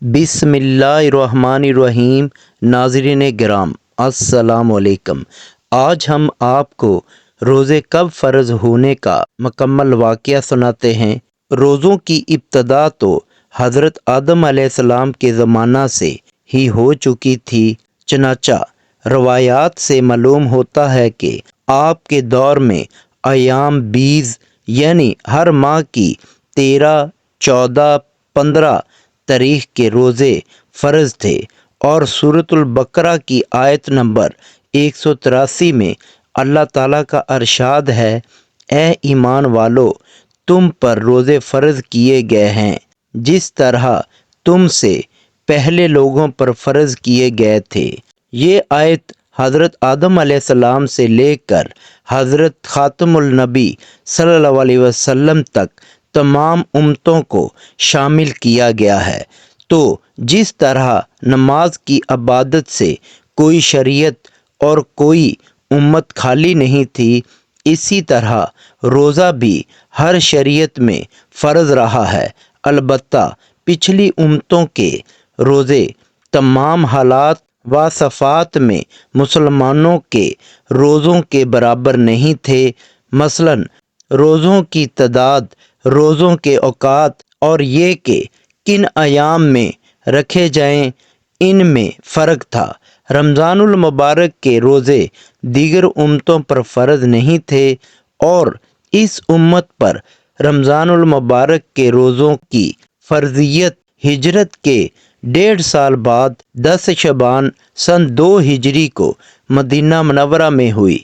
بسم اللہ الرحمن الرحیم۔ ناظرین گرام السلام علیکم۔ آج ہم آپ کو روزے کب فرض ہونے کا مکمل واقعہ سناتے ہیں۔ روزوں کی ابتدا تو حضرت آدم علیہ السلام کے زمانہ سے ہی ہو چکی تھی، چنانچہ روایات سے معلوم ہوتا ہے کہ آپ کے دور میں ایام 20 یعنی ہر ماہ کی 13، 14، 15 تاریخ کے روزے فرض تھے، اور سورۃ البقرہ کی آیت نمبر 183 میں اللہ تعالیٰ کا ارشاد ہے، اے ایمان والو، تم پر روزے فرض کیے گئے ہیں جس طرح تم سے پہلے لوگوں پر فرض کیے گئے تھے۔ یہ آیت حضرت آدم علیہ السلام سے لے کر حضرت خاتم النبی صلی اللہ علیہ وسلم تک تمام امتوں کو شامل کیا گیا ہے۔ تو جس طرح نماز کی عبادت سے کوئی شریعت اور کوئی امت خالی نہیں تھی، اسی طرح روزہ بھی ہر شریعت میں فرض رہا ہے۔ البتہ پچھلی امتوں کے روزے تمام حالات و صفات میں مسلمانوں کے روزوں کے برابر نہیں تھے۔ مثلاً روزوں کی تعداد، روزوں کے اوقات اور یہ کہ کن ایام میں رکھے جائیں، ان میں فرق تھا۔ رمضان المبارک کے روزے دیگر امتوں پر فرض نہیں تھے، اور اس امت پر رمضان المبارک کے روزوں کی فرضیت ہجرت کے 1.5 سال بعد 10 شعبان سن 2 ہجری کو مدینہ منورہ میں ہوئی۔